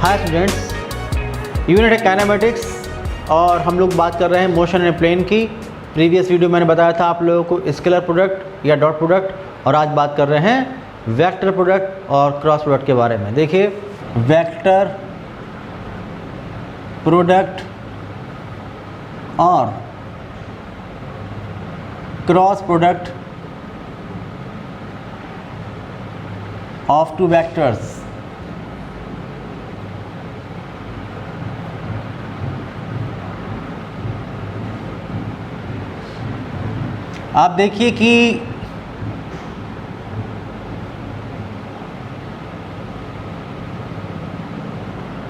Hi students, unit है kinematics और हम लोग बात कर रहे हैं मोशन एंड प्लेन की। प्रीवियस वीडियो मैंने बताया था आप लोगों को स्केलर प्रोडक्ट या डॉट प्रोडक्ट, और आज बात कर रहे हैं वेक्टर प्रोडक्ट और क्रॉस प्रोडक्ट के बारे में। देखिए, वेक्टर प्रोडक्ट और cross product of two vectors. आप देखिए कि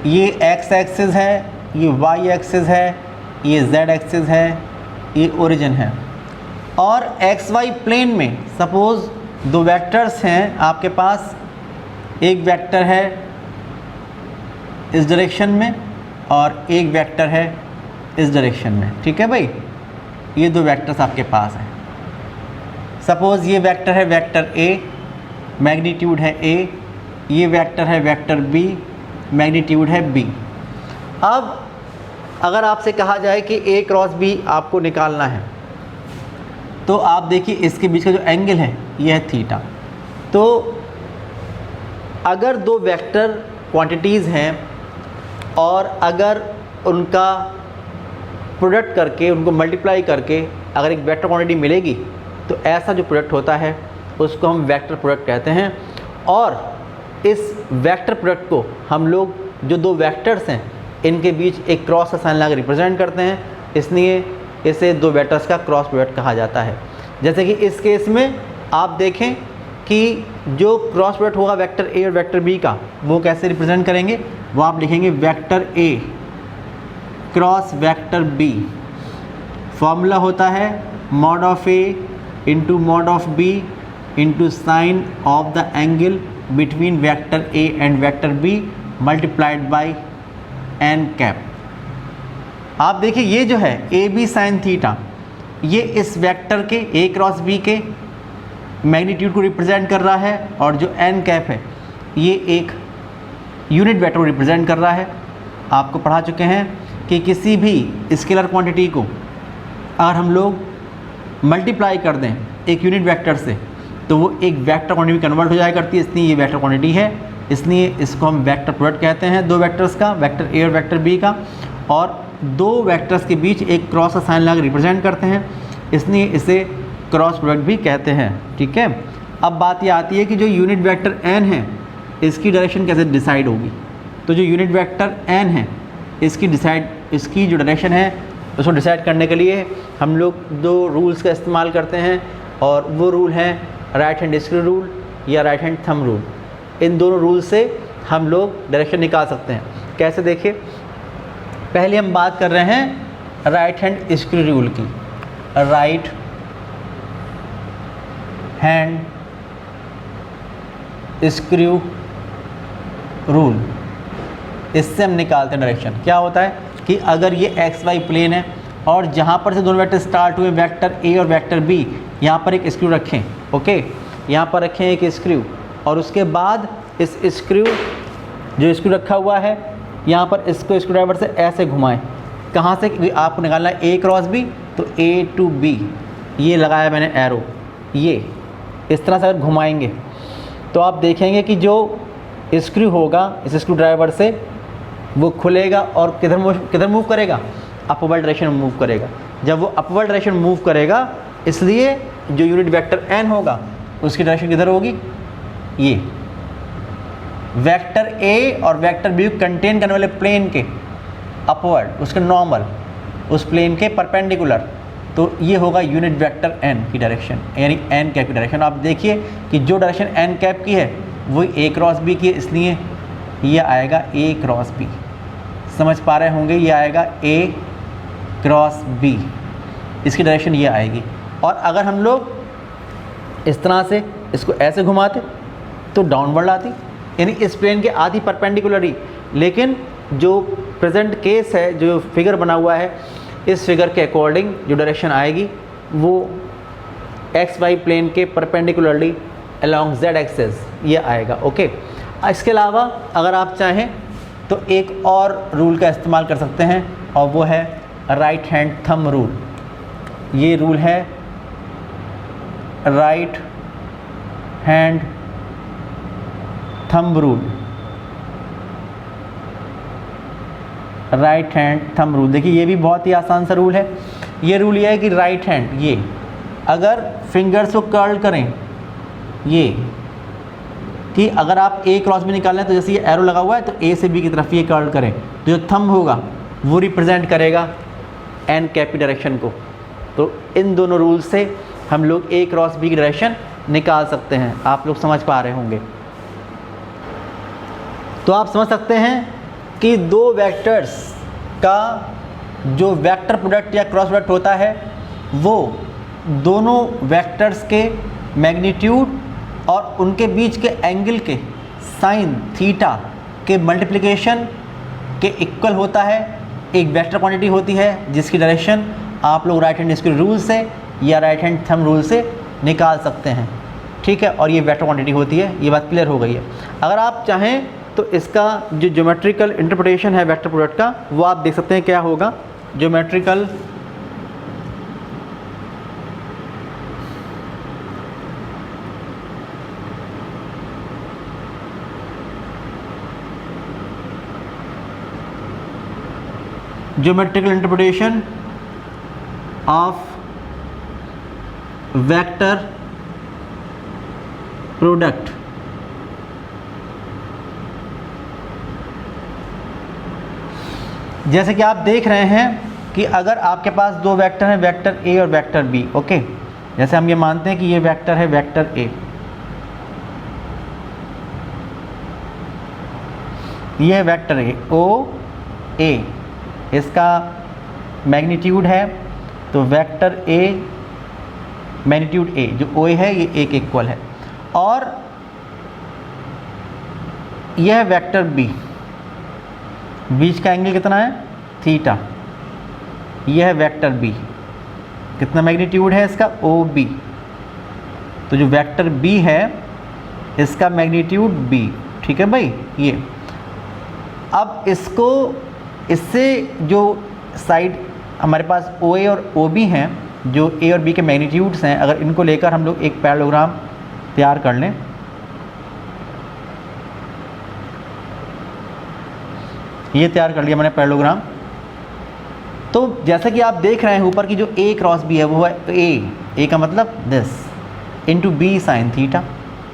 ये एक्स एक्सिस है, ये वाई एक्सिस है, ये जेड एक्सिस है, ये ओरिजिन है। और एक्स वाई प्लेन में सपोज दो वेक्टर्स हैं आपके पास। एक वेक्टर है इस डायरेक्शन में और एक वेक्टर है इस डायरेक्शन में। ठीक है भाई, ये दो वेक्टर्स आपके पास हैं। सपोज़ ये वेक्टर है वेक्टर ए, मैग्नीट्यूड है ए, ये वेक्टर है वेक्टर बी, मैग्नीट्यूड है बी। अब अगर आपसे कहा जाए कि ए क्रॉस बी आपको निकालना है, तो आप देखिए इसके बीच का जो एंगल है ये है थीटा। तो अगर दो वेक्टर क्वांटिटीज़ हैं और अगर उनका प्रोडक्ट करके, उनको मल्टीप्लाई करके अगर एक वेक्टर क्वांटिटी मिलेगी, तो ऐसा जो प्रोडक्ट होता है उसको हम वेक्टर प्रोडक्ट कहते हैं। और इस वेक्टर प्रोडक्ट को हम लोग जो दो वेक्टर्स हैं इनके बीच एक क्रॉस का साइन लगा रिप्रेजेंट करते हैं, इसलिए इसे दो वेक्टर्स का क्रॉस प्रोडक्ट कहा जाता है। जैसे कि इस केस में आप देखें कि जो क्रॉस प्रोडक्ट होगा वेक्टर ए और वेक्टर बी का, वो कैसे रिप्रेजेंट करेंगे, वो आप लिखेंगे vector A cross vector B. Formula होता है mod of A into mod of B into sine of the angle between vector A and vector B multiplied by N cap. आप देखिए ये जो है ए बी साइन थीटा, ये इस vector के ए क्रॉस बी के मैग्नीट्यूड को रिप्रेजेंट कर रहा है, और जो एन कैप है ये एक यूनिट वेक्टर को रिप्रेजेंट कर रहा है। आपको पढ़ा चुके हैं कि किसी भी स्केलर क्वांटिटी को अगर हम लोग मल्टीप्लाई कर दें एक यूनिट वेक्टर से, तो वो एक वेक्टर क्वांटिटी में कन्वर्ट हो जाया करती है, इसलिए ये वेक्टर क्वांटिटी है। इसलिए इसको हम वेक्टर प्रोडक्ट कहते हैं, दो वेक्टर्स का, वेक्टर ए और वेक्टर बी का। और दो वेक्टर्स के बीच एक क्रॉस का साइन लगा रिप्रेजेंट करते हैं, इसलिए इसे क्रॉस प्रोडक्ट भी कहते हैं। ठीक है, अब बात ये आती है कि जो यूनिट वेक्टर एन है इसकी डायरेक्शन कैसे डिसाइड होगी। तो जो यूनिट वेक्टर एन है इसकी जो डायरेक्शन है उसको डिसाइड करने के लिए हम लोग दो रूल्स का इस्तेमाल करते हैं, और वो रूल हैं राइट हैंड स्क्रू रूल या राइट हैंड थंब रूल। इन दोनों रूल से हम लोग डायरेक्शन निकाल सकते हैं। कैसे, देखिए, पहले हम बात कर रहे हैं राइट हैंड स्क्रू रूल की। राइट हैंड स्क्रू रूल, इससे हम निकालते हैं डायरेक्शन। क्या होता है कि अगर ये एक्स वाई प्लेन है और जहाँ पर से दोनों वेक्टर स्टार्ट हुए, वेक्टर ए और वेक्टर बी, यहाँ पर एक स्क्रू रखें। ओके, यहाँ पर रखें एक स्क्रू, और उसके बाद इस स्क्रू जो स्क्रू रखा हुआ है यहाँ पर इसको स्क्रू ड्राइवर से ऐसे घुमाएं। कहाँ से आपको निकालना है, ए क्रॉस बी, तो ए टू बी, ये लगाया मैंने एरो। ये इस तरह से अगर घुमाएंगे तो आप देखेंगे कि जो स्क्रू होगा इस स्क्रू ड्राइवर से वो खुलेगा और किधर मूव करेगा, अपवर्ड डायरेक्शन में मूव करेगा। जब वो अपवर्ड डायरेक्शन मूव करेगा, इसलिए जो यूनिट वेक्टर एन होगा उसकी डायरेक्शन किधर होगी, ये वेक्टर ए और वेक्टर बी कंटेन करने वाले प्लेन के अपवर्ड, उसके नॉर्मल, उस प्लेन के परपेंडिकुलर। तो ये होगा यूनिट वेक्टर एन की डायरेक्शन, यानी एन कैप की डायरेक्शन। आप देखिए कि जो डायरेक्शन एन कैप की है वही ए क्रॉस बी की है, इसलिए ये आएगा ए क्रॉस बी। समझ पा रहे होंगे, ये आएगा ए क्रॉस बी, इसकी डायरेक्शन ये आएगी। और अगर हम लोग इस तरह से इसको ऐसे घुमाते तो डाउनवर्ड आती, यानी इस प्लेन के आधी परपेंडिकुलर ही। लेकिन जो प्रेजेंट केस है, जो फिगर बना हुआ है, इस फिगर के अकॉर्डिंग जो डायरेक्शन आएगी वो एक्स वाई प्लेन के परपेंडिकुलरली अलॉन्ग जेड एक्सेस ये आएगा। ओके, इसके अलावा अगर आप चाहें तो एक और रूल का इस्तेमाल कर सकते हैं और वो है राइट हैंड थंब रूल। ये रूल है right hand thumb rule. Right hand thumb rule, देखिए ये भी बहुत ही आसान सा रूल है। ये रूल ये है कि राइट हैंड, ये अगर फिंगर्स को कर्ल करें, ये कि अगर आप ए क्रॉस बी निकालना है तो जैसे ये एरो लगा हुआ है तो ए से बी की तरफ ये कर्ल करें, तो जो थंब होगा वो रिप्रेजेंट करेगा एन कैप की डायरेक्शन को। तो इन दोनों रूल से हम लोग ए क्रॉस बी की डायरेक्शन निकाल सकते हैं। आप लोग समझ पा रहे होंगे। तो आप समझ सकते हैं कि दो वेक्टर्स का जो वेक्टर प्रोडक्ट या क्रॉस प्रोडक्ट होता है वो दोनों वेक्टर्स के मैग्नीट्यूड और उनके बीच के एंगल के साइन थीटा के मल्टीप्लिकेशन के इक्वल होता है। एक वेक्टर क्वांटिटी होती है जिसकी डायरेक्शन आप लोग राइट हैंड स्क्वायर रूल से या राइट हैंड थंब रूल से निकाल सकते हैं, ठीक है। और ये वेक्टर क्वांटिटी होती है, ये बात क्लियर हो गई है। अगर आप चाहें तो इसका जो ज्योमेट्रिकल इंटरप्रिटेशन है वेक्टर प्रोडक्ट का वो आप देख सकते हैं क्या होगा। Geometrical interpretation of vector product. जैसे कि आप देख रहे हैं कि अगर आपके पास दो वेक्टर हैं, वेक्टर ए और वेक्टर बी, ओके। जैसे हम ये मानते हैं कि ये वेक्टर है वेक्टर ए, ये है वेक्टर ए, ओ ए, इसका मैग्नीट्यूड है तो वेक्टर ए मैग्नीट्यूड ए जो ओ है ये ए के इक्वल है। और यह है वेक्टर बी, बीच का एंगल कितना है थीटा। यह है वेक्टर बी, कितना मैग्नीट्यूड है इसका ओ बी। तो जो वेक्टर बी है इसका मैग्नीट्यूड बी, ठीक है भाई। ये अब इसको इससे जो साइड हमारे पास ओ ए और ओ बी हैं, जो ए और बी के मैग्नीट्यूड्स हैं, अगर इनको लेकर हम लोग एक पैरेललोग्राम तैयार कर लें, ये तैयार कर लिया मैंने पैरेललोग्राम। तो जैसे कि आप देख रहे हैं ऊपर की जो ए क्रॉस बी है वो है ए का मतलब this into B sine theta.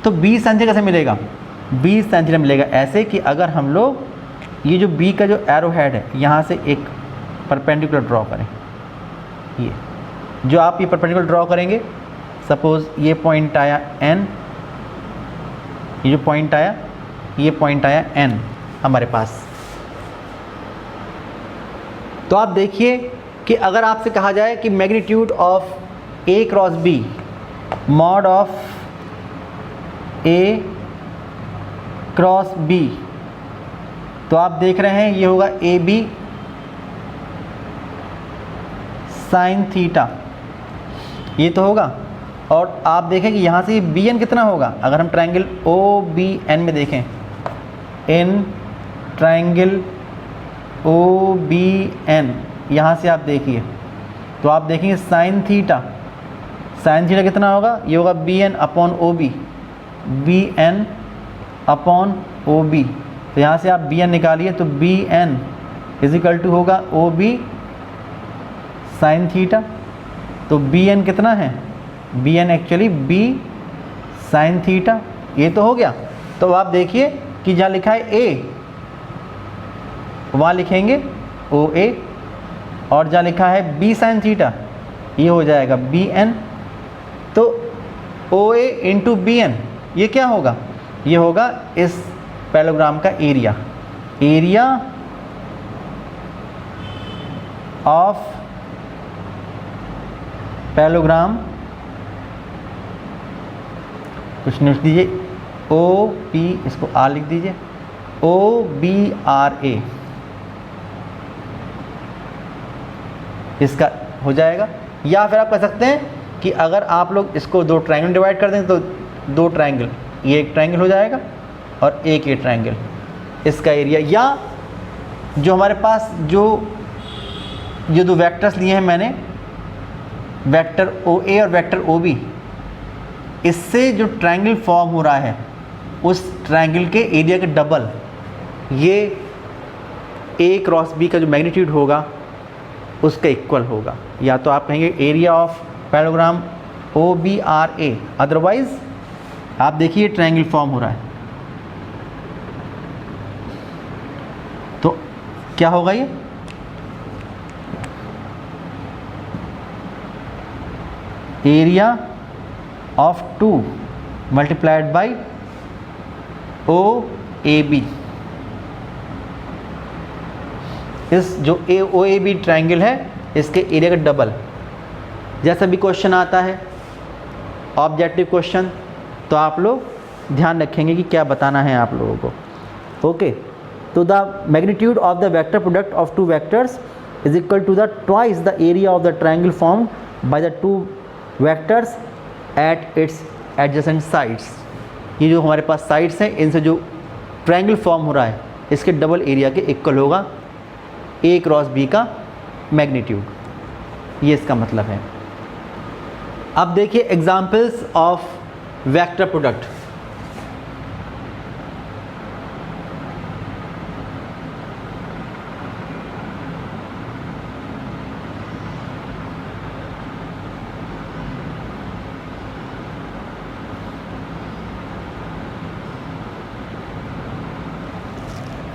तो बी साइन थीटा कैसे मिलेगा? बी साइन थीटा मिलेगा ऐसे कि अगर हम लोग ये जो बी का जो एरो हेड है यहाँ से एक परपेंडिकुलर ड्रॉ करें, ये जो आप ये परपेंडिकुलर ड्रॉ करेंगे, सपोज़ ये पॉइंट आया एन, ये जो पॉइंट आया ये पॉइंट आया एन हमारे पास। तो आप देखिए कि अगर आपसे कहा जाए कि magnitude of A cross B mod of A cross B, तो आप देख रहे हैं ये होगा ए बी साइन थीटा, ये तो होगा। और आप देखें कि यहाँ से बी एन कितना होगा, अगर हम ट्रायंगल ओ बी एन में देखें, in triangle O B N, यहाँ से आप देखिए तो आप देखेंगे साइन थीटा कितना होगा, ये होगा B N upon O B, B N upon O B. तो यहाँ से आप बी एन निकालिए तो B N is equal to होगा ओ बी साइन थीटा। तो बी एन कितना है, B N actually B sine theta, ये तो हो गया। तो आप देखिए कि जहाँ लिखा है ए वहाँ लिखेंगे ओ ए, और जहाँ लिखा है बी साइन थीटा ये हो जाएगा बी एन। तो ओ ए इंटू बी एन ये क्या होगा, ये होगा इस पैरेललोग्राम का एरिया, एरिया ऑफ पैरेललोग्राम। कुछ नहीं लिख दीजिए, ओ पी, इसको आर लिख दीजिए, ओ बी आर ए, इसका हो जाएगा। या फिर आप कह सकते हैं कि अगर आप लोग इसको दो ट्रायंगल डिवाइड कर दें तो दो ट्रायंगल, ये एक ट्रायंगल हो जाएगा और एक ये ट्रायंगल, इसका एरिया। या जो हमारे पास जो ये दो वेक्टर्स लिए हैं मैंने, वेक्टर ओ ए और वेक्टर ओ बी, इससे जो ट्रायंगल फॉर्म हो रहा है उस ट्रायंगल के एरिया के डबल, ये ए क्रॉस बी का जो मैग्नीट्यूड होगा उसका इक्वल होगा। या तो आप कहेंगे area of parallelogram O B R A, otherwise आप देखिए ट्रायंगल फॉर्म हो रहा है तो क्या होगा, ये area of 2 multiplied by O A B. इस जो ओ ए बी ट्रायंगल है इसके एरिया का डबल। जैसा भी क्वेश्चन आता है ऑब्जेक्टिव क्वेश्चन, तो आप लोग ध्यान रखेंगे कि क्या बताना है आप लोगों को। ओके, तो the magnitude of the vector product of two vectors is equal to the twice the area of the triangle formed by the two vectors at its adjacent sides. ये जो हमारे पास साइड्स हैं इनसे जो ट्रायंगल फॉर्म हो रहा है इसके डबल एरिया के इक्वल होगा ए क्रॉस बी का मैग्नीट्यूड, ये इसका मतलब है। अब देखिए एग्जाम्पल्स ऑफ वेक्टर प्रोडक्ट।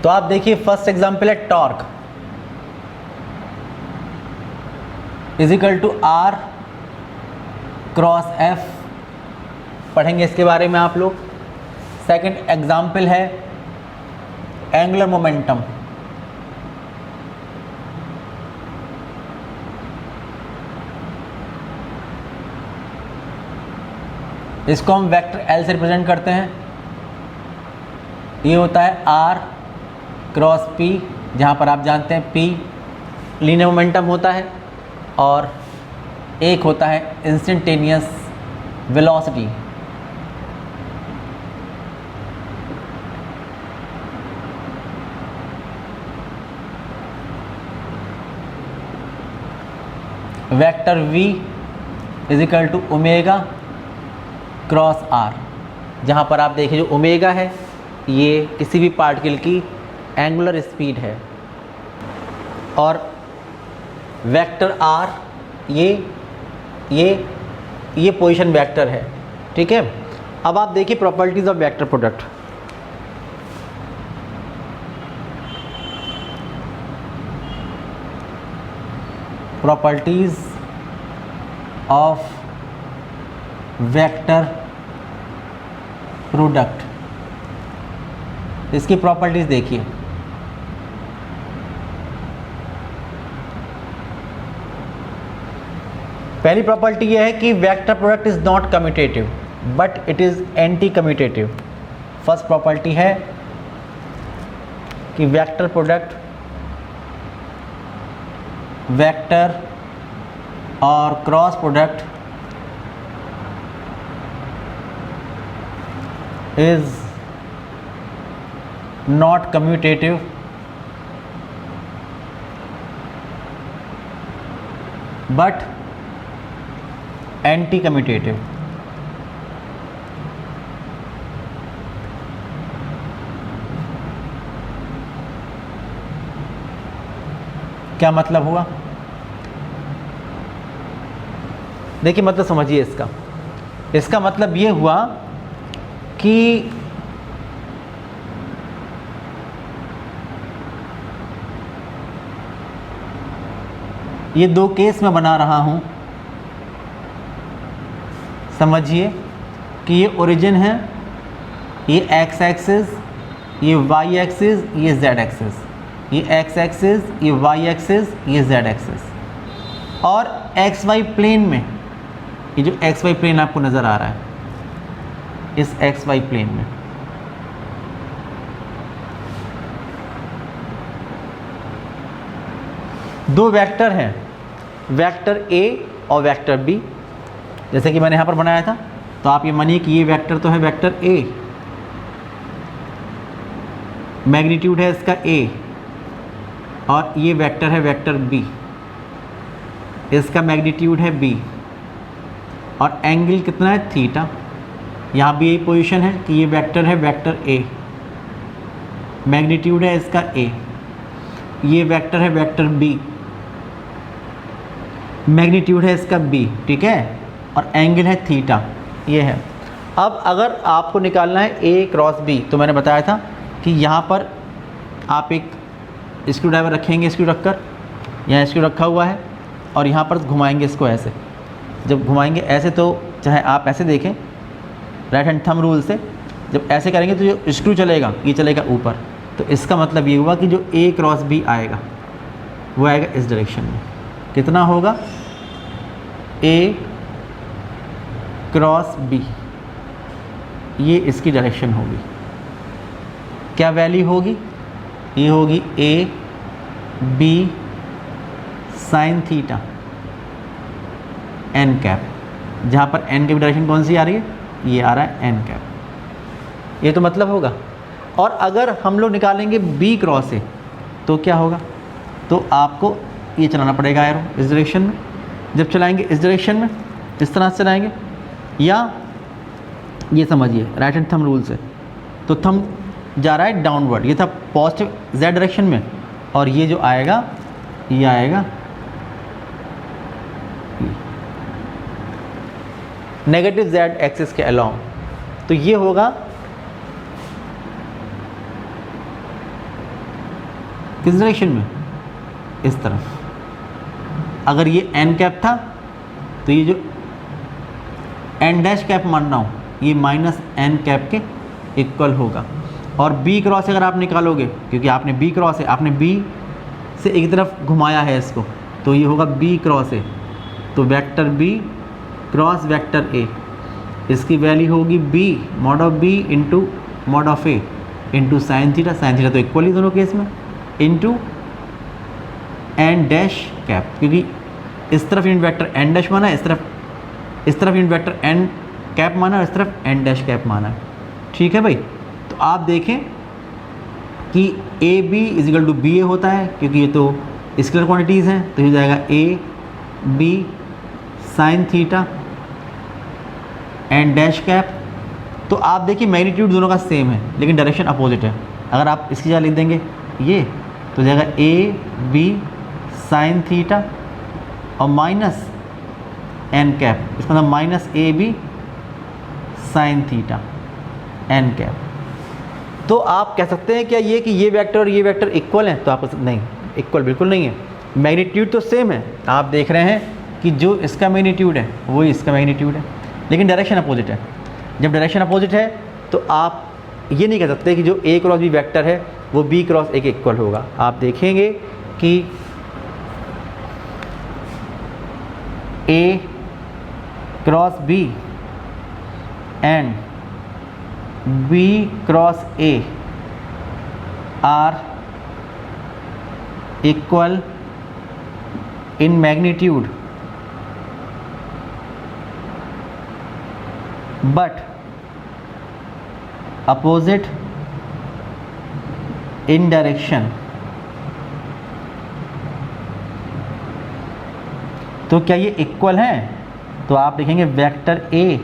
तो आप देखिए फर्स्ट एग्जाम्पल है torque is equal to R cross F, पढ़ेंगे इसके बारे में आप लोग। सेकंड एग्जाम्पल है एंगुलर मोमेंटम, इसको हम वेक्टर एल से रिप्रेजेंट करते हैं। ये होता है आर क्रॉस पी, जहाँ पर आप जानते हैं पी लीनियर मोमेंटम होता है और एक होता है instantaneous velocity. Vector v is equal to omega cross R, जहाँ पर आप देखिए जो ओमेगा है ये किसी भी पार्टिकल की एंगुलर स्पीड है और वेक्टर आर ये पोजीशन वेक्टर है, ठीक है। अब आप देखिए properties of vector product. Properties of vector product, इसकी प्रॉपर्टीज देखिए। पहली प्रॉपर्टी यह है कि vector product is not commutative but it is anti commutative. First property है कि वेक्टर प्रोडक्ट वेक्टर और cross product is not commutative but anti commutative. क्या मतलब हुआ, देखिए मतलब समझिए इसका मतलब ये हुआ कि ये दो केस मैं बना रहा हूं, समझिए कि ये ओरिजिन है, ये एक्स एक्सिस, ये वाई एक्सिस, ये जेड एक्सिस, ये एक्स एक्सिस, ये वाई एक्सिस, ये जेड एक्सिस। और एक्स वाई प्लेन में ये जो एक्स वाई प्लेन आपको नज़र आ रहा है, इस एक्स वाई प्लेन में दो वेक्टर हैं, वेक्टर ए और वेक्टर बी। जैसे कि मैंने यहाँ पर बनाया था, तो आप ये मानिए कि ये वेक्टर तो है वेक्टर ए, मैग्नीट्यूड है इसका ए, और ये वेक्टर है वेक्टर बी, इसका मैग्नीट्यूड है बी और एंगल कितना है थीटा। यहाँ भी यही पोजीशन है कि ये वेक्टर है वेक्टर ए, मैग्नीट्यूड है इसका ए, ये वेक्टर है वेक्टर बी, मैग्नीट्यूड है इसका बी, ठीक है, और एंगल है थीटा, ये है। अब अगर आपको निकालना है ए क्रॉस बी, तो मैंने बताया था कि यहाँ पर आप एक स्क्रू ड्राइवर रखेंगे, स्क्रू रखकर यहाँ स्क्रू रखा हुआ है और यहाँ पर घुमाएंगे इसको ऐसे। जब घुमाएंगे ऐसे, तो चाहे आप ऐसे देखें राइट हैंड थंब रूल से, जब ऐसे करेंगे तो जो स्क्रू चलेगा ये चलेगा ऊपर, तो इसका मतलब ये हुआ कि जो ए क्रॉस बी आएगा वो आएगा इस डायरेक्शन में। कितना होगा? ए क्रॉस बी, ये इसकी डायरेक्शन होगी। क्या वैल्यू होगी? ये होगी A B sine theta N cap, जहाँ पर एन की डायरेक्शन कौन सी आ रही है? ये आ रहा है एन कैप। ये तो मतलब होगा। और अगर हम लोग निकालेंगे बी क्रॉस ए तो क्या होगा? तो आपको ये चलाना पड़ेगा एरो इस डायरेक्शन में। जब चलाएंगे इस डायरेक्शन में, इस तरह से चलाएंगे, या ये समझिए राइट हैंड थंब रूल से, तो थंब जा रहा है डाउनवर्ड, ये था पॉजिटिव जेड डायरेक्शन में, और ये जो आएगा ये आएगा नेगेटिव जेड एक्सिस के अलोंग। तो ये होगा किस डायरेक्शन में? इस तरफ। अगर ये एन कैप था तो ये जो एन डैश कैप मान रहा हूँ ये माइनस एन कैप के इक्वल होगा। और बी क्रॉस अगर आप निकालोगे, क्योंकि आपने बी क्रॉस है, आपने बी से एक तरफ घुमाया है इसको, तो ये होगा बी क्रॉस ए, तो vector B cross vector A, इसकी वैल्यू होगी B mod of B into mod of A into sine theta, sine theta तो इक्वल ही दोनों केस में, इंटू एन डैश कैप, क्योंकि इस तरफ यूनिट वेक्टर एन डैश माना है, इस तरफ यूनिट वेक्टर एन कैप माना है, इस तरफ एन डैश कैप माना है। ठीक है भाई। तो आप देखें कि A B equal to B A होता है, क्योंकि ये तो स्केलर क्वांटिटीज़ हैं, तो ये जाएगा A B sine theta N dash cap. तो आप देखिए मैग्नीट्यूड दोनों का सेम है लेकिन डायरेक्शन अपोजिट है। अगर आप इसकी जगह लिख देंगे ये, तो जाएगा ए बी साइन थीटा और माइनस एन कैप, इसका मतलब minus A B sine theta N cap. तो आप कह सकते हैं क्या ये कि ये वेक्टर और ये वेक्टर इक्वल हैं? तो आप नहीं, इक्वल बिल्कुल नहीं है। मैग्नीट्यूड तो सेम है, आप देख रहे हैं कि जो इसका मैग्नीट्यूड है वही इसका मैग्नीट्यूड है, लेकिन डायरेक्शन अपोजिट है। जब डायरेक्शन अपोजिट है तो आप ये नहीं कह सकते कि जो ए क्रॉस बी वेक्टर है वो बी क्रॉस ए के इक्वल होगा। आप देखेंगे कि A cross B and B cross A are equal in magnitude, but opposite in direction। तो क्या ये इक्वल हैं? तो आप देखेंगे vector A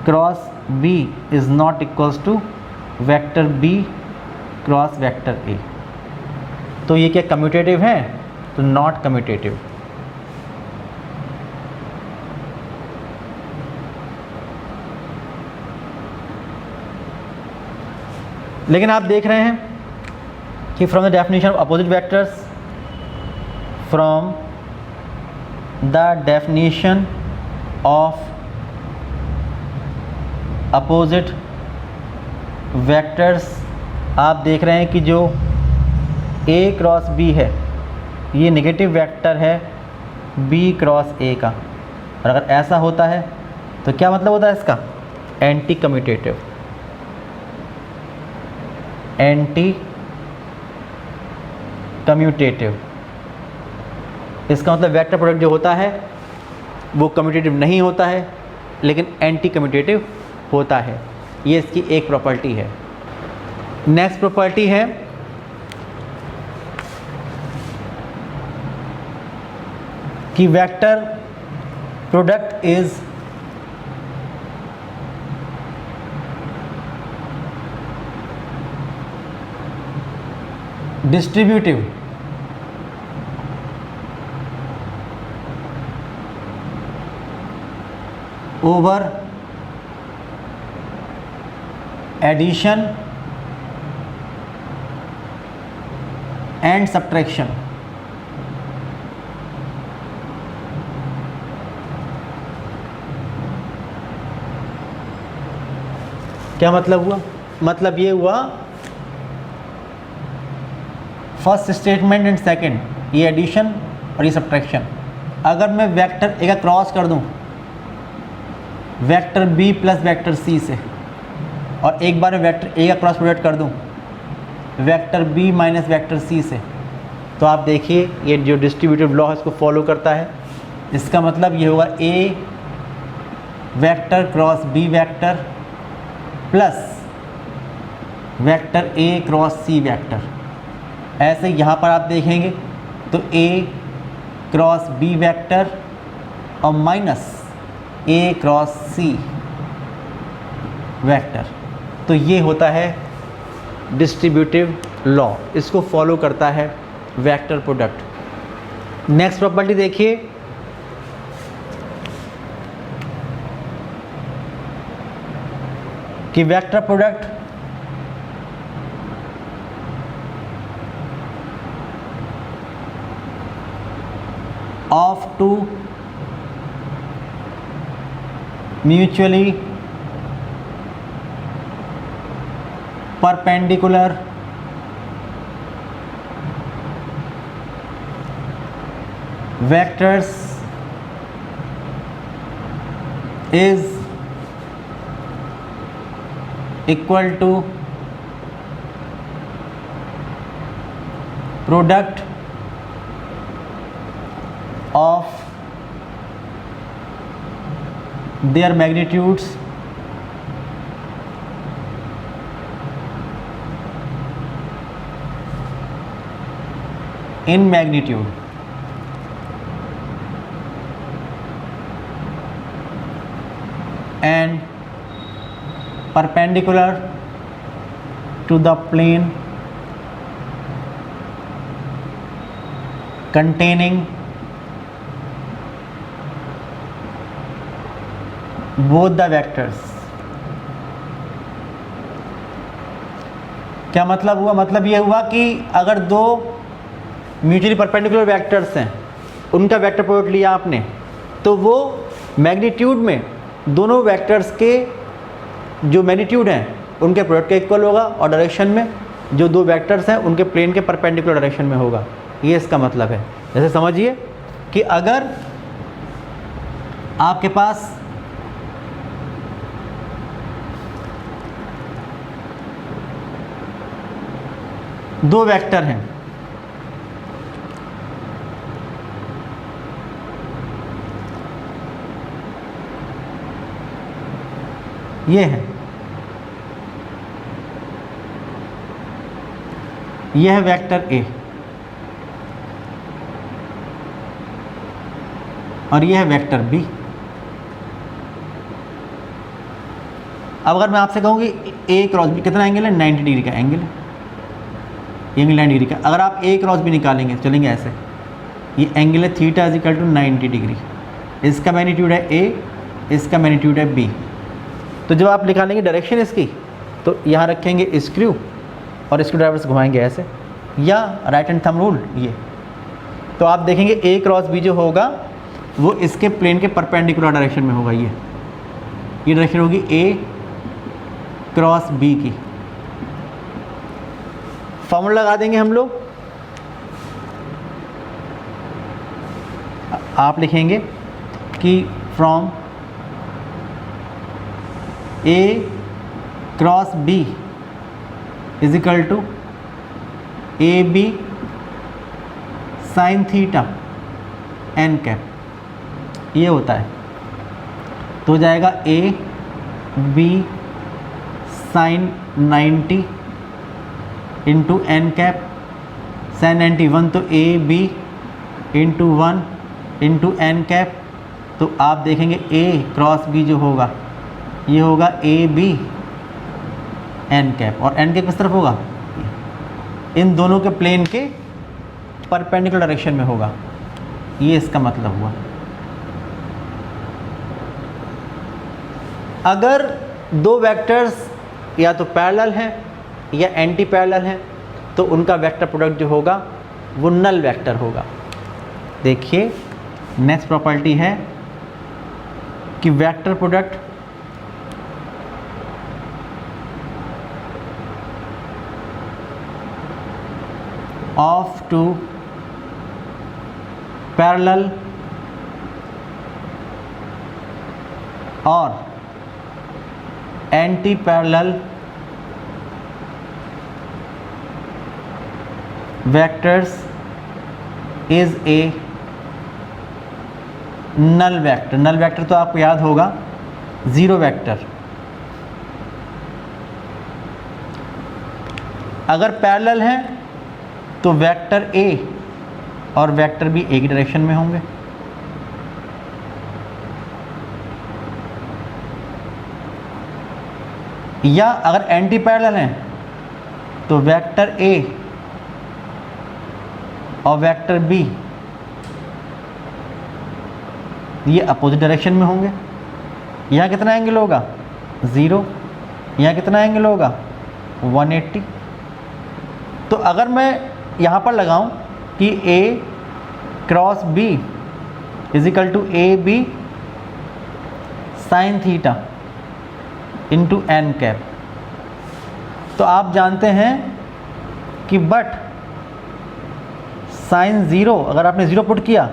cross B is not equals to vector B cross vector A. तो ये क्या कम्यूटेटिव है? तो नॉट कम्यूटेटिव। लेकिन आप देख रहे हैं कि from the definition of opposite vectors, from the definition of opposite vectors, आप देख रहे हैं कि जो ए क्रॉस बी है ये नेगेटिव वेक्टर है बी क्रॉस ए का। और अगर ऐसा होता है तो क्या मतलब होता है इसका? Anti commutative. एंटी कम्यूटेटिव, इसका मतलब वेक्टर प्रोडक्ट जो होता है वो कम्यूटेटिव नहीं होता है लेकिन एंटी कम्यूटेटिव होता है। ये इसकी एक प्रॉपर्टी है। नेक्स्ट प्रॉपर्टी है कि vector product is distributive over addition and subtraction. क्या मतलब हुआ? मतलब ये हुआ फर्स्ट स्टेटमेंट एंड सेकंड, ये एडिशन और ये सब्ट्रैक्शन। अगर मैं वेक्टर ए का क्रॉस कर दूं vector B plus vector C से, और एक बार में वेक्टर ए का क्रॉस प्रोडक्ट कर दूं vector B minus vector C से, तो आप देखिए ये जो डिस्ट्रीब्यूटिव लॉ है इसको फॉलो करता है। इसका मतलब ये होगा A vector cross B vector plus vector A cross C vector. ऐसे यहाँ पर आप देखेंगे तो ए क्रॉस बी वेक्टर और minus A cross C vector. तो ये होता है डिस्ट्रीब्यूटिव लॉ, इसको फॉलो करता है वेक्टर प्रोडक्ट। नेक्स्ट प्रॉपर्टी देखिए, कि vector product of two mutually perpendicular vectors is equal to product of their magnitudes in magnitude and perpendicular to the plane containing both the vectors। क्या मतलब हुआ? मतलब ये हुआ कि अगर दो म्यूचुअली परपेंडिकुलर वेक्टर्स हैं, उनका वेक्टर प्रोडक्ट लिया आपने, तो वो मैग्नीट्यूड में दोनों वेक्टर्स के जो मैग्नीट्यूड हैं उनके प्रोडक्ट के इक्वल होगा, और डायरेक्शन में जो दो वेक्टर्स हैं उनके प्लेन के परपेंडिकुलर डायरेक्शन में होगा। ये इसका मतलब है। जैसे समझिए कि अगर आपके पास दो वेक्टर हैं, ये है, यह है वेक्टर ए और यह है वेक्टर बी। अब अगर मैं आपसे कहूँ कि ए क्रॉस बी कितना एंगल है? 90 डिग्री का एंगल है, ये एंगल 90 डिग्री का। अगर आप ए क्रॉस बी निकालेंगे, चलेंगे ऐसे, ये एंगल है theta is equal to 90 degree. इसका मैग्नीट्यूड है ए, इसका मैग्नीट्यूड है बी। तो जब आप निकालेंगे डायरेक्शन इसकी, तो यहाँ रखेंगे स्क्रू और स्क्रू ड्राइवर से घुमाएंगे ऐसे, या राइट हैंड थंब रूल ये, तो आप देखेंगे ए क्रॉस बी जो होगा वो इसके प्लेन के परपेंडिकुलर डायरेक्शन में होगा। ये डायरेक्शन होगी ए क्रॉस बी की। फॉर्मूला लगा देंगे हम लोग, आप लिखेंगे कि from A cross B is equal to A B sine theta N cap, ये होता है। तो हो जाएगा A B sine 90 into N cap, sine 91 तो A B into 1 into N cap, तो आप देखेंगे ए क्रॉस बी जो होगा ये होगा ए बी एन कैप, और एन कैप किस तरफ होगा, इन दोनों के प्लेन के परपेंडिकुलर डायरेक्शन में होगा। ये इसका मतलब हुआ। अगर दो वेक्टर्स या तो पैरेलल हैं या एंटी पैरेलल हैं तो उनका वेक्टर प्रोडक्ट जो होगा वो नल वेक्टर होगा। देखिए नेक्स्ट प्रॉपर्टी है कि vector product of two parallel और anti parallel vectors is a null vector. Null vector तो आपको याद होगा ज़ीरो वेक्टर। अगर पैरेलल है तो वेक्टर ए और वेक्टर बी एक डायरेक्शन में होंगे, या अगर एंटी पैरेलल हैं तो वेक्टर ए और वेक्टर बी ये अपोजिट डायरेक्शन में होंगे। यहाँ कितना एंगल होगा 0, यहाँ कितना एंगल होगा 180। तो अगर मैं यहाँ पर लगाऊं कि A cross B is equal to A B sine theta into N cap, तो आप जानते हैं कि बट साइन 0 अगर आपने 0 पुट किया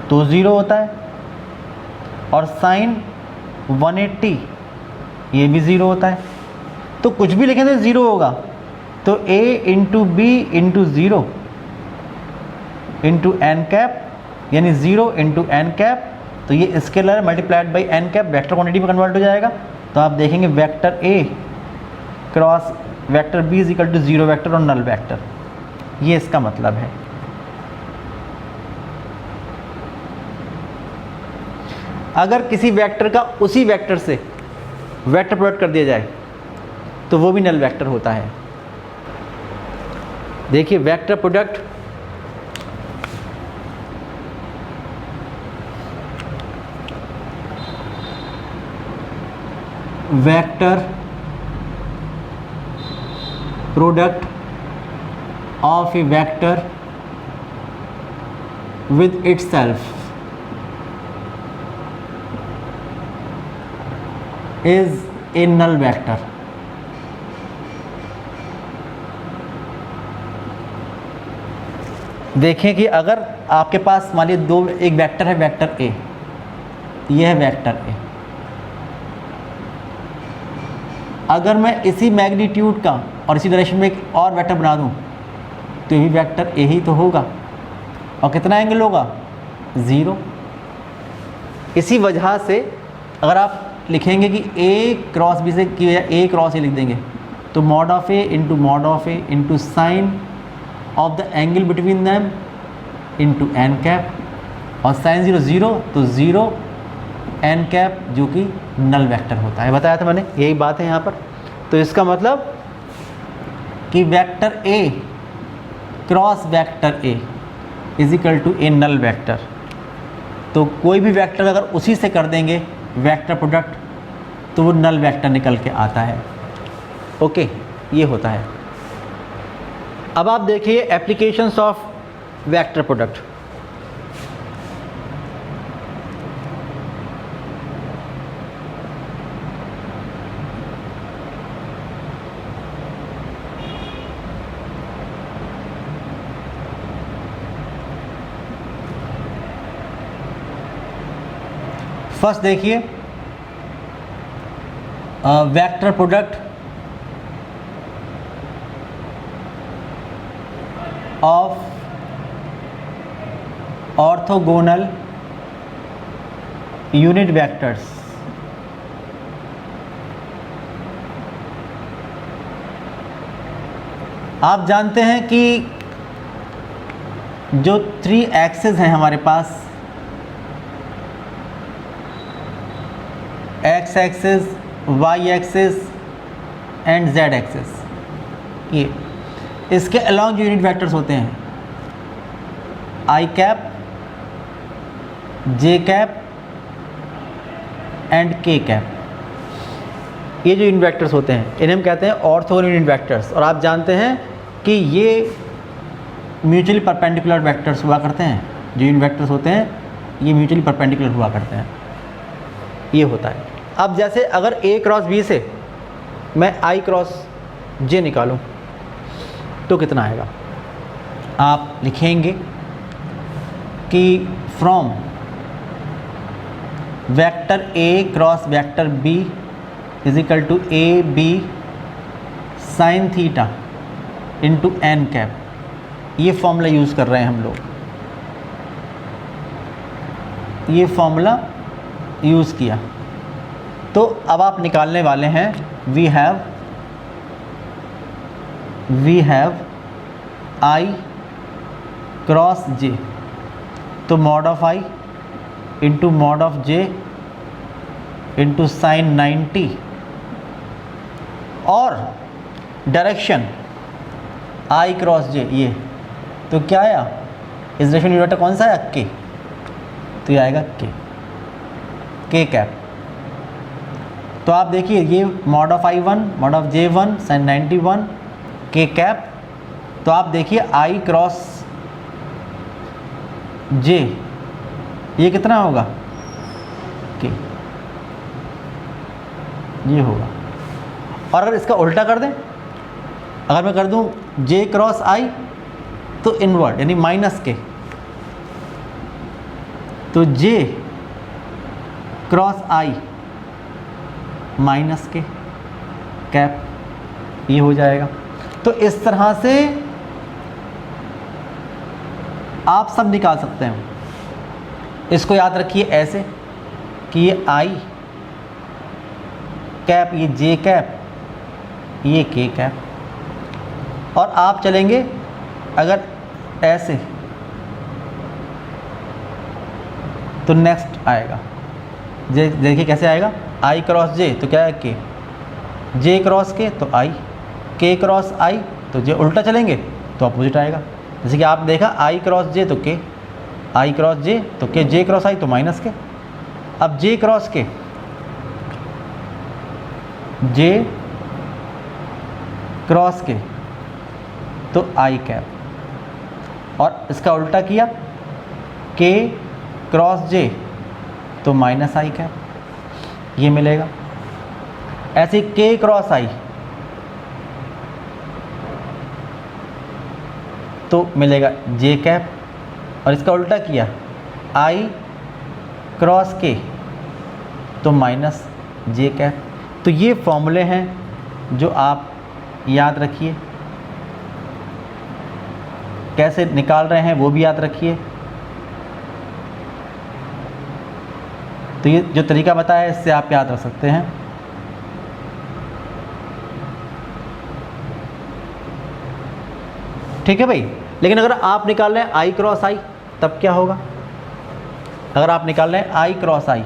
तो 0 होता है, और साइन 180 ये भी 0 होता है। तो कुछ भी लिखें तो 0 होगा। तो a into B into 0 into N cap यानी 0 इंटू एन कैप, तो ये scalar multiplied by N cap vector quantity में कन्वर्ट हो जाएगा। तो आप देखेंगे vector a cross vector b is equal to 0 vector और नल वेक्टर। ये इसका मतलब है। अगर किसी वेक्टर का उसी वेक्टर से वेक्टर प्रोडक्ट कर दिया जाए तो वो भी नल वेक्टर होता है। देखिए vector product of a vector with itself is a null vector. देखें कि अगर आपके पास मान लीजिए एक वेक्टर है वेक्टर ए, यह है वेक्टर ए। अगर मैं इसी मैग्नीट्यूड का और इसी डायरेक्शन में एक और वेक्टर बना दूं तो यही वेक्टर ए ही तो होगा, और कितना एंगल होगा 0। इसी वजह से अगर आप लिखेंगे कि ए क्रॉस बी से की ए क्रॉस ए लिख देंगे तो mod of A into sine of the angle between them into N cap, और साइन 0 0 तो 0 एन कैप जो कि नल वेक्टर होता है। बताया था मैंने, यही बात है यहाँ पर। तो इसका मतलब कि vector A cross vector A is equal to a null vector. तो कोई भी वेक्टर अगर उसी से कर देंगे वेक्टर प्रोडक्ट तो वो नल वेक्टर निकल के आता है। ओके, ये होता है। अब आप देखिए applications of vector product. First देखिए vector product of orthogonal unit vectors. आप जानते हैं कि जो 3 एक्सेस हैं हमारे पास, X axes, Y axes and Z axes, ये इसके अलॉन्ग जो यूनिट वेक्टर्स होते हैं I cap, J cap and K cap, ये जो यूनिट वेक्टर्स होते हैं इन्हें हम कहते हैं ऑर्थोगोनल यूनिट वेक्टर्स। और आप जानते हैं कि ये म्यूचुअली परपेंडिकुलर वेक्टर्स हुआ करते हैं। जो यूनिट वेक्टर्स होते हैं ये म्यूचुअली परपेंडिकुलर हुआ करते हैं, ये होता है। अब जैसे अगर ए क्रॉस बी से मैं आई क्रॉस जे निकालूं तो कितना आएगा? आप लिखेंगे कि from vector A cross vector B is equal to A B sine theta into N cap, ये फॉर्मूला यूज़ कर रहे हैं हम लोग, ये फॉर्मूला यूज़ किया। तो अब आप निकालने वाले हैं वी हैव आई क्रॉस जे, तो mod of I into mod of J into sine 90 और डायरेक्शन आई क्रॉस जे, ये तो क्या आया? इस डायरेक्शन यूनिट कौन सा है? के, तो ये आएगा के कैप। तो आप देखिए ये mod of I1 mod of J1 sine 91 के कैप। तो आप देखिए आई क्रॉस जे ये कितना होगा? के, ये होगा। और अगर इसका उल्टा कर दें, अगर मैं कर दूं जे क्रॉस आई तो इनवर्ट यानी माइनस के, तो जे क्रॉस आई माइनस के कैप, ये हो जाएगा। तो इस तरह से आप सब निकाल सकते हैं। इसको याद रखिए ऐसे कि ये आई कैप, ये जे कैप, ये के कैप। और आप चलेंगे अगर ऐसे तो नेक्स्ट आएगा, देखिए कैसे आएगा? आई क्रॉस जे तो क्या है? के, जे क्रॉस के तो आई, के क्रॉस आई तो जे, उल्टा चलेंगे तो अपोजिट आएगा। जैसे कि आपने देखा आई क्रॉस जे तो के, आई क्रॉस जे तो के, जे क्रॉस आई तो माइनस के। अब जे क्रॉस के, जे क्रॉस के तो आई कैप, और इसका उल्टा किया के क्रॉस जे तो माइनस आई कैप, ये मिलेगा। ऐसे के क्रॉस आई तो मिलेगा जे कैप, और इसका उल्टा किया आई क्रॉस के तो माइनस जे कैप। तो ये फॉर्मूले हैं जो आप याद रखिए, कैसे निकाल रहे हैं वो भी याद रखिए। तो ये जो तरीका बताया है इससे आप याद रख सकते हैं। ठीक है भाई। लेकिन अगर आप निकाल रहे हैं आई क्रॉस आई तब क्या होगा? अगर आप निकाल रहे हैं आई क्रॉस आई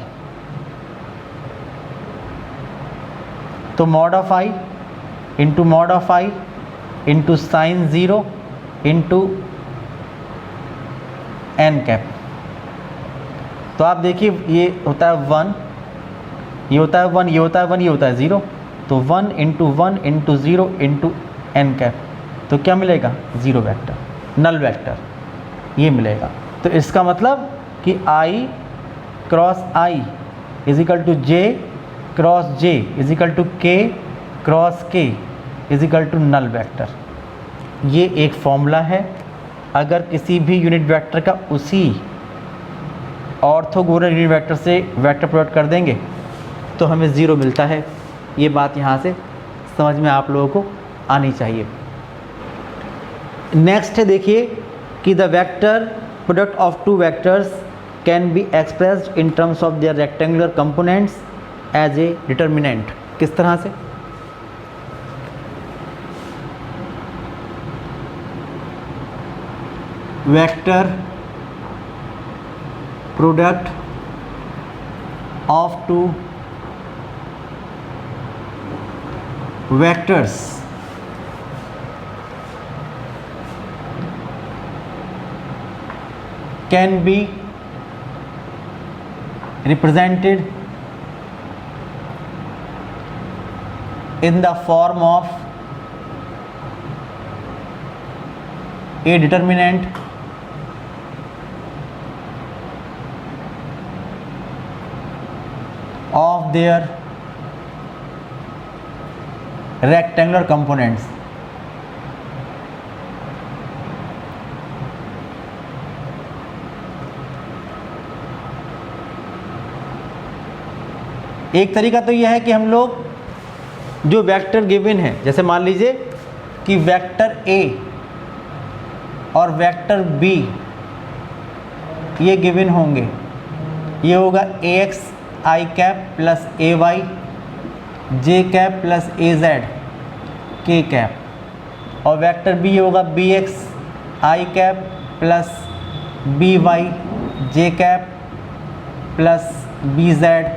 तो mod of I into sine 0 into N cap. तो आप देखिए ये होता है 1, ये होता है 1, ये होता है 1, ये होता है 0, तो 1 इंटू 0 इंटू एन कैप, तो क्या मिलेगा? 0 वेक्टर, नल वेक्टर, ये मिलेगा। तो इसका मतलब कि I cross I is equal to J cross J is equal to K cross K is equal to null vector. ये एक फॉर्मूला है। अगर किसी भी यूनिट वेक्टर का उसी ऑर्थोगोनल यूनिट वेक्टर से वेक्टर प्रोडक्ट कर देंगे तो हमें 0 मिलता है। ये बात यहाँ से समझ में आप लोगों को आनी चाहिए। नेक्स्ट है देखिए कि the vector product of two vectors can be expressed in terms of their rectangular components as a determinant. किस तरह से? Vector product of two vectors can be represented in the form of a determinant of their rectangular components. एक तरीका तो यह है कि हम लोग जो वेक्टर गिवन है, जैसे मान लीजिए कि वेक्टर ए और वेक्टर बी ये गिवन होंगे, ये होगा ए एक्स आई कैप प्लस ए वाई जे कैप प्लस ए जेड के कैप, और वेक्टर बी होगा बी एक्स आई कैप प्लस बी वाई जे कैप प्लस बी जेड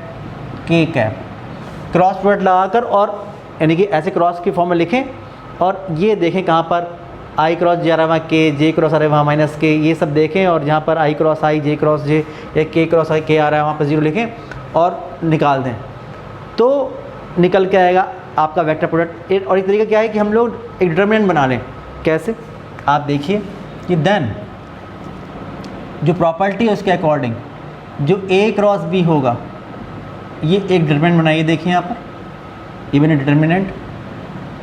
के कैप। क्रॉस प्रोडक्ट लगाकर, और यानी कि ऐसे क्रॉस की फॉर्म में लिखें और ये देखें कहाँ पर आई क्रॉस जे आ रहा है वहाँ के, जे क्रॉस आ रहा है वहाँ माइनस के, ये सब देखें, और जहाँ पर आई क्रॉस आई जे क्रॉस जे या के क्रॉस आई के आ रहा है वहाँ पर जीरो लिखें और निकाल दें, तो निकल के आएगा आपका वेक्टर प्रोडक्ट। और एक तरीका क्या है कि हम लोग एक डिटरमिनेंट बना लें। कैसे? आप देखिए कि देन जो प्रॉपर्टी है उसके अकॉर्डिंग जो ए क्रॉस बी होगा, ये एक डिटरमिनेंट बनाइए। देखिए यहाँ पर ये मैंने डिटरमिनेंट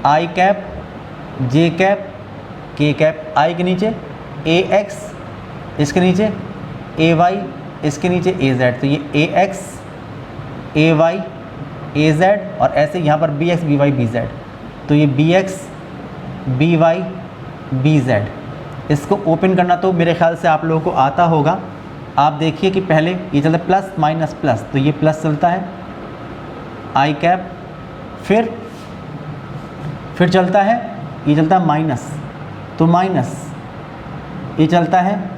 आई कैप जे कैप के कैप, आई के नीचे ए एक्स, इसके नीचे ए वाई, इसके नीचे ए जेड, तो ये A X A Y A Z, और ऐसे यहाँ पर B X B Y B Z, तो ये B X B Y B Z. इसको ओपन करना तो मेरे ख्याल से आप लोगों को आता होगा। आप देखिए कि पहले ये चलता है प्लस माइनस प्लस, तो ये प्लस चलता है आई कैप, फिर चलता है ये चलता है माइनस, तो माइनस, ये चलता है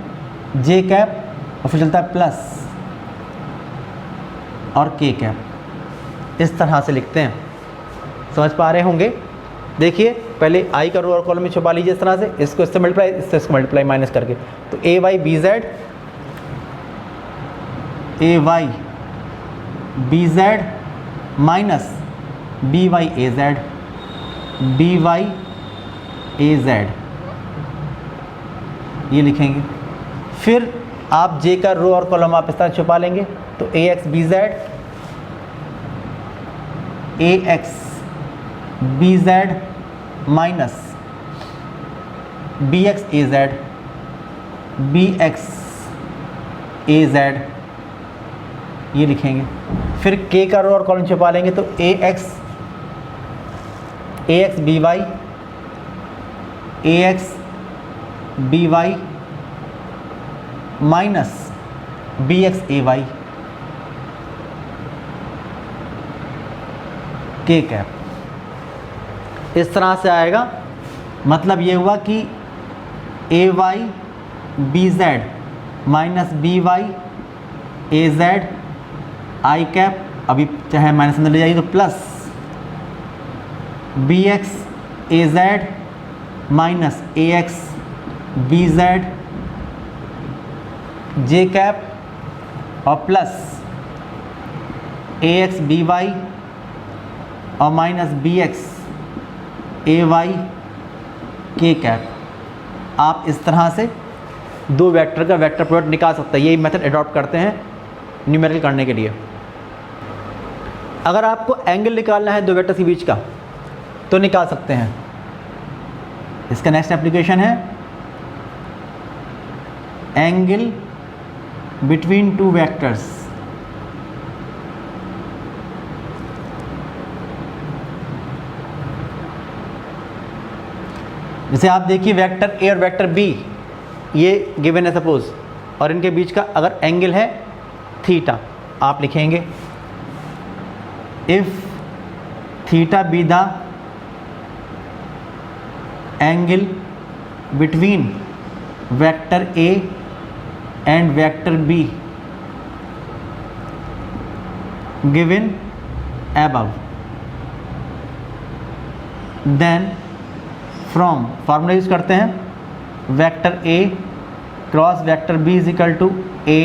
जे कैप, और फिर चलता है प्लस और के कैप। इस तरह से लिखते हैं, समझ पा रहे होंगे। देखिए पहले आई का रो और कॉलम में छुपा लीजिए इस तरह से, इसको इससे मल्टीप्लाई, इससे मल्टीप्लाई माइनस करके, तो A Y B Z, A Y B Z minus B Y A Z, B Y A Z, ये लिखेंगे। फिर आप जे का रो और कॉलम आप इस तरह छुपा लेंगे, तो A X B Z, A X B Z minus B X A Z, B X A Z, ये लिखेंगे। फिर के का रो और कॉलम छुपा लेंगे, तो A X B Y, A X B Y minus B X A Y K cap. इस तरह से आएगा। मतलब ये हुआ कि A Y B Z minus B Y A Z I cap, अभी चाहे माइनस अंदर ले जाइए, तो plus B X A Z minus A X B Z J cap, और plus A X B Y और minus B X A Y K cap. आप इस तरह से दो वेक्टर का वेक्टर प्रोडक्ट निकाल सकते हैं। यही मेथड अडॉप्ट करते हैं न्यूमेरिकल करने के लिए। अगर आपको एंगल निकालना है दो वेक्टर्स के बीच का तो निकाल सकते हैं। इसका नेक्स्ट एप्लीकेशन है एंगल बिटवीन टू वेक्टर्स। जैसे आप देखिए वेक्टर ए और वेक्टर बी ये गिवन है सपोज, और इनके बीच का अगर एंगल है थीटा, आप लिखेंगे if theta be the angle between vector A and vector B given above, then from formula use करते हैं, vector A cross vector B is equal to A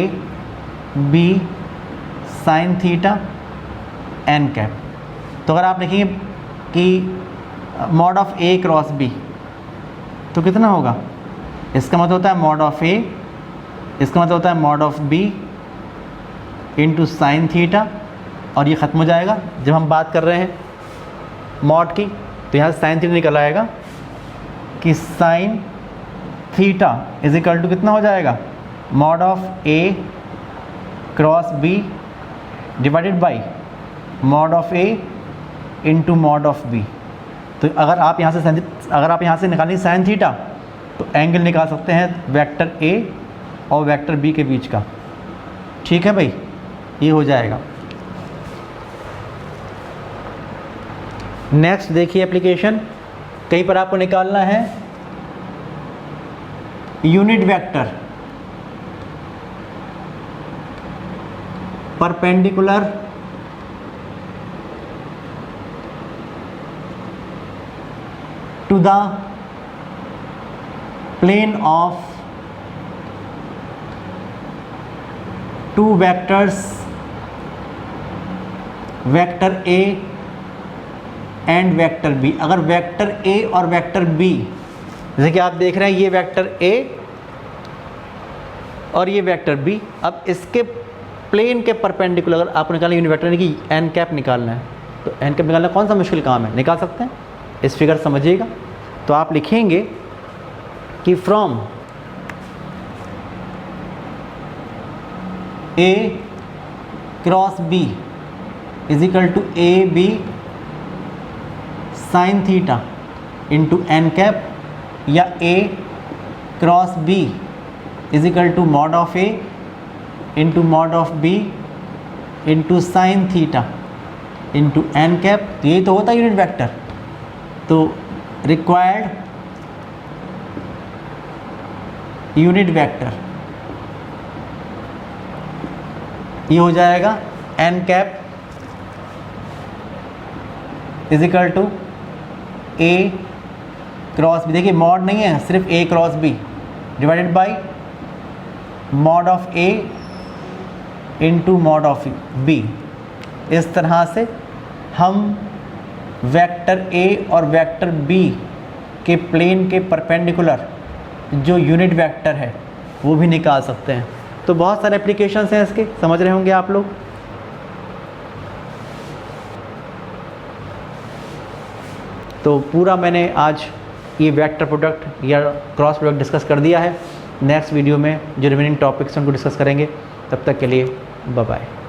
B sine theta N cap. तो अगर आप लिखेंगे कि mod of A cross B तो कितना होगा, इसका मतलब होता है मॉड ऑफ ए, इसका मतलब होता है mod of B into sine theta, और ये ख़त्म हो जाएगा। जब हम बात कर रहे हैं मॉड की तो यहाँ से साइन थीटा निकल आएगा कि sine theta is equal to कितना हो जाएगा, mod of A cross B divided by mod of A into mod of B. तो अगर आप यहाँ से निकालेंगे साइन थीटा तो एंगल निकाल सकते हैं वेक्टर ए और वेक्टर बी के बीच का। ठीक है भाई, ये हो जाएगा। नेक्स्ट देखिए एप्लीकेशन, कहीं पर आपको निकालना है unit vector perpendicular to the plane of two vectors vector A and vector B. अगर वेक्टर ए और वेक्टर बी, जैसे कि आप देख रहे हैं ये वेक्टर ए और ये वेक्टर बी, अब इसके प्लेन के परपेंडिकुलर अगर आपको निकालना यूनिट वेक्टर यानी कि एन कैप निकालना है, तो एन कैप निकालना कौन सा मुश्किल काम है, निकाल सकते हैं। इस फिगर समझिएगा, तो आप लिखेंगे कि from A cross B is equal to A B sine theta into N cap, या A cross B is equal to mod of A into mod of B into sine theta into N cap. तो यही तो होता है unit vector. तो required unit vector ये हो जाएगा N cap is equal to A cross B. देखिए मॉड नहीं है, सिर्फ A cross B divided by mod of A into mod of B. इस तरह से हम वेक्टर ए और वेक्टर बी के प्लेन के परपेंडिकुलर जो यूनिट वेक्टर है वो भी निकाल सकते हैं। तो बहुत सारे एप्लीकेशंस हैं इसके, समझ रहे होंगे आप लोग। तो पूरा मैंने आज ये वेक्टर प्रोडक्ट या क्रॉस प्रोडक्ट डिस्कस कर दिया है। नेक्स्ट वीडियो में जो रिमेनिंग टॉपिक्स हैं उनको डिस्कस करेंगे। तब तक के लिए बाय बाय।